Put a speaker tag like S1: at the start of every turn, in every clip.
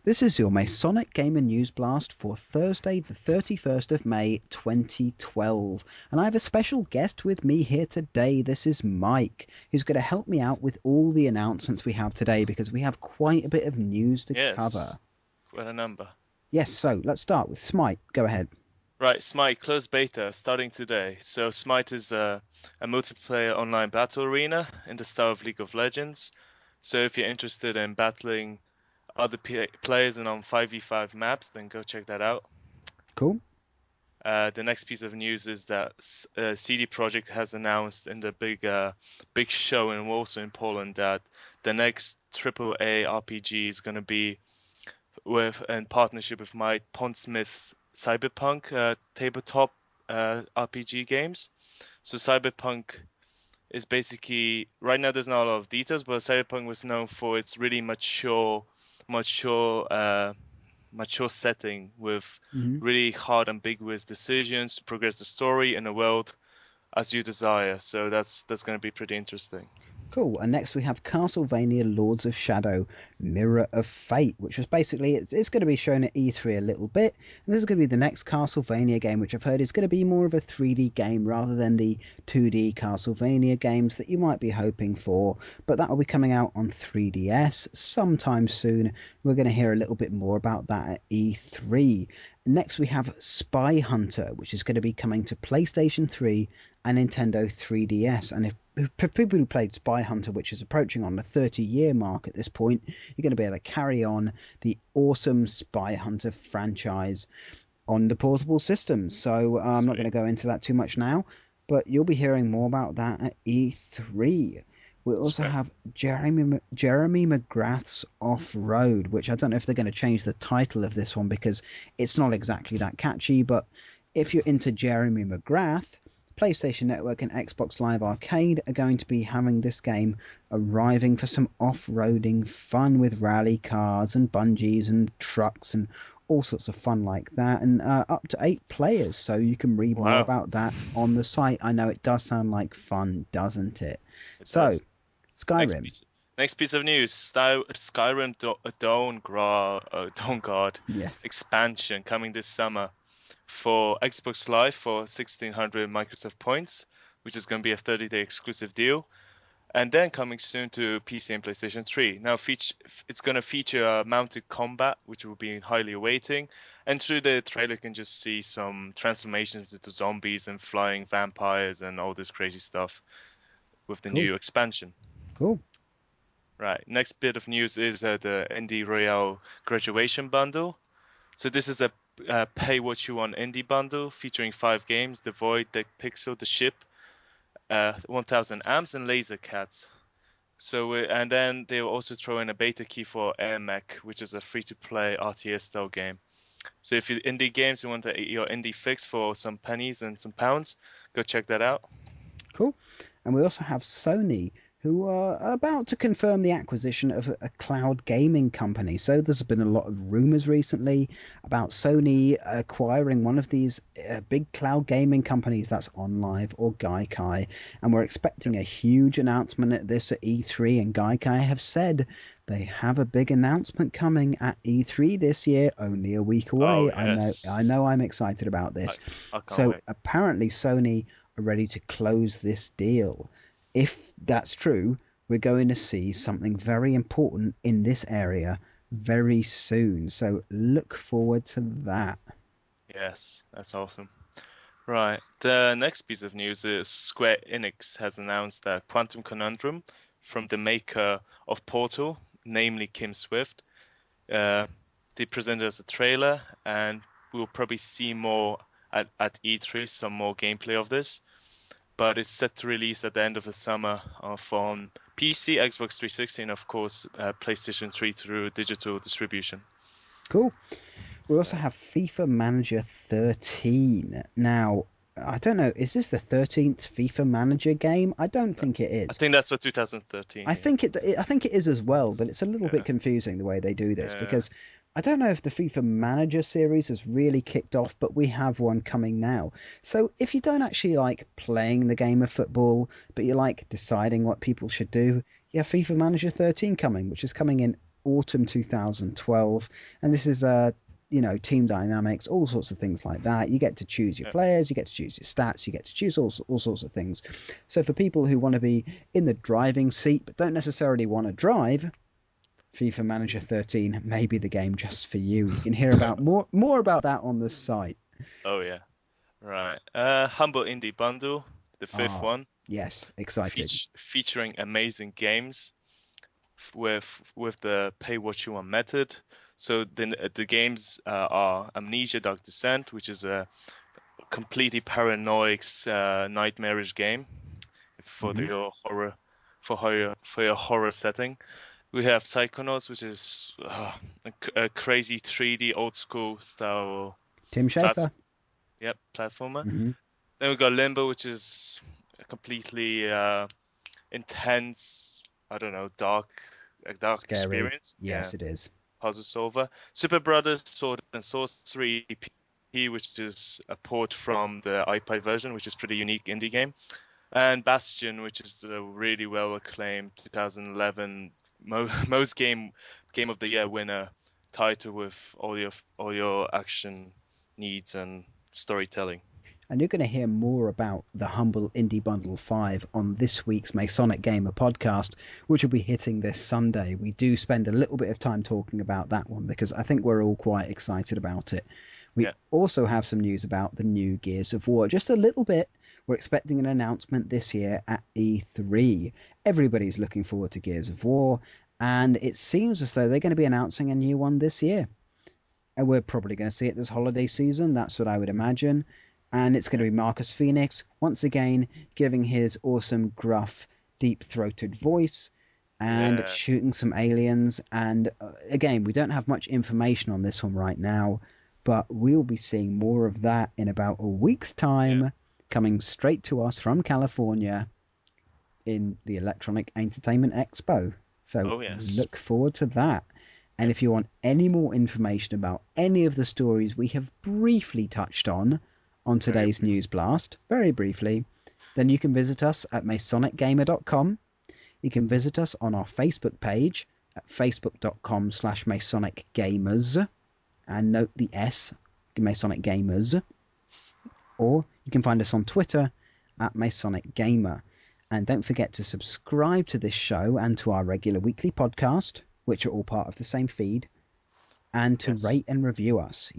S1: This is your Masonic Gamer News Blast for Thursday, the 31st of May, 2012. And I have a special guest with me here today. This is Mike, who's going to help me out with all the announcements we have today because we have quite a bit of news to cover.
S2: Yes, what a number.
S1: Yes, so let's start with Smite. Go ahead.
S2: Right, Smite closed beta starting today. So Smite is a multiplayer online battle arena in the style of League of Legends. So if you're interested in battling other players and on 5v5 maps, then go check that out.
S1: Cool.
S2: The next piece of news is that CD Projekt has announced in the big show in Warsaw in Poland that the next AAA RPG is going to be in partnership with my Pondsmith's Cyberpunk tabletop RPG games. So Cyberpunk is basically, right now there's not a lot of details, but Cyberpunk was known for its really mature setting with really hard, ambiguous decisions to progress the story in a world as you desire. So that's going to be pretty interesting.
S1: Cool. And next we have Castlevania Lords of Shadow Mirror of Fate, which was basically, it's going to be shown at E3 a little bit. And this is going to be the next Castlevania game, which I've heard is going to be more of a 3D game rather than the 2D Castlevania games that you might be hoping for. But that will be coming out on 3DS sometime soon. We're going to hear a little bit more about that at E3. Next we have Spy Hunter, which is going to be coming to PlayStation 3 and Nintendo 3DS. And if people who played Spy Hunter, which is approaching on the 30-year mark at this point, you're going to be able to carry on the awesome Spy Hunter franchise on the portable systems. So I'm not going to go into that too much now, but you'll be hearing more about that at E3. We also have Jeremy McGrath's Off-Road, which I don't know if they're going to change the title of this one because it's not exactly that catchy, but if you're into Jeremy McGrath, PlayStation Network and Xbox Live Arcade are going to be having this game arriving for some off-roading fun with rally cars and bungees and trucks and all sorts of fun like that, and up to 8 players, so you can read more about that on the site. I know it does sound like fun, doesn't it? So, Skyrim.
S2: Next piece of news: Skyrim Dawnguard expansion coming this summer for Xbox Live for 1,600 Microsoft points, which is going to be a 30-day exclusive deal, and then coming soon to PC and PlayStation 3. Now, it's going to feature mounted combat, which will be highly awaiting, and through the trailer you can just see some transformations into zombies and flying vampires and all this crazy stuff with the new expansion.
S1: Cool.
S2: Right, next bit of news is the Indie Royale Graduation Bundle. So this is a pay what you want indie bundle featuring 5 games: The Void, The Pixel, The Ship, 1000 Amps, and Laser Cats. So and then they will also throw in a beta key for Air Mech, which is a free-to-play RTS style game. So if you're indie games, you want your indie fix for some pennies and some pounds, go check that out.
S1: Cool. And we also have Sony, who are about to confirm the acquisition of a cloud gaming company. So there's been a lot of rumors recently about Sony acquiring one of these big cloud gaming companies, that's OnLive or Gaikai, and we're expecting a huge announcement at this at E3, and Gaikai have said they have a big announcement coming at E3 this year, only a week away. I know I'm excited about this.
S2: I can't
S1: so
S2: wait.
S1: Apparently Sony are ready to close this deal. If that's true, we're going to see something very important in this area very soon. So look forward to that.
S2: Yes, that's awesome. Right, the next piece of news is Square Enix has announced that Quantum Conundrum from the maker of Portal, namely Kim Swift, they presented as a trailer, and we'll probably see more at E3, some more gameplay of this. But it's set to release at the end of the summer on PC, Xbox 360, and of course PlayStation 3 through digital distribution.
S1: Cool. We also have FIFA Manager 13. Now, I don't know, is this the 13th FIFA Manager game? I don't think it is.
S2: I think that's for 2013.
S1: I think it is as well, but it's a little bit confusing the way they do this because I don't know if the FIFA Manager series has really kicked off, but we have one coming now. So if you don't actually like playing the game of football, but you like deciding what people should do, you have FIFA Manager 13 coming, which is coming in autumn 2012, and this is team dynamics, all sorts of things like that. You get to choose your players, you get to choose your stats, you get to choose all sorts of things. So for people who want to be in the driving seat but don't necessarily want to drive, FIFA Manager 13 may be the game just for you. You can hear about more about that on the site.
S2: Oh yeah, right. Humble Indie Bundle, the fifth one.
S1: Yes, excited.
S2: Featuring amazing games with the pay what you want method. So the games are Amnesia: Dark Descent, which is a completely paranoid, nightmarish game for your horror setting. We have Psychonauts, which is a crazy 3D old school style.
S1: Tim Schafer.
S2: Platformer.
S1: Mm-hmm.
S2: Then we got Limbo, which is a completely intense, I don't know, dark
S1: Scary
S2: experience.
S1: Yes, it is.
S2: Puzzle solver. Super Brothers Sword and Sorcery EP, which is a port from the iPad version, which is pretty unique indie game. And Bastion, which is a really well acclaimed 2011 most game of the year winner title with all your action needs and storytelling.
S1: And you're going to hear more about the Humble Indie Bundle 5 on this week's Masonic Gamer podcast, which will be hitting this Sunday. We do spend a little bit of time talking about that one because I think we're all quite excited about it. We also have some news about the new Gears of War, just a little bit. We're expecting an announcement this year at E3. Everybody's looking forward to Gears of War, and it seems as though they're going to be announcing a new one this year. And we're probably going to see it this holiday season. That's what I would imagine. And it's going to be Marcus Phoenix, once again, giving his awesome, gruff, deep-throated voice and shooting some aliens. And again, we don't have much information on this one right now, but we'll be seeing more of that in about a week's time, coming straight to us from California in the Electronic Entertainment Expo. So look forward to that. And if you want any more information about any of the stories we have briefly touched on today's News Blast, very briefly, then you can visit us at masonicgamer.com. You can visit us on our Facebook page at facebook.com/masonicgamers, and note the S, Masonic Gamers. Or you can find us on Twitter at Masonic Gamer. And don't forget to subscribe to this show and to our regular weekly podcast, which are all part of the same feed, and to rate and review us,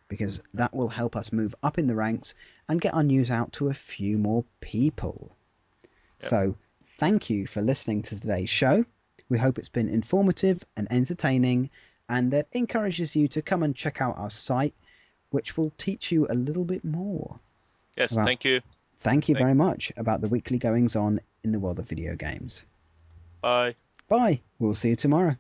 S1: because that will help us move up in the ranks and get our news out to a few more people. So thank you for listening to today's show. We hope it's been informative and entertaining, and that encourages you to come and check out our site, which will teach you a little bit more.
S2: Thank you.
S1: Thank you very much about the weekly goings on in the world of video games.
S2: Bye.
S1: Bye. We'll see you tomorrow.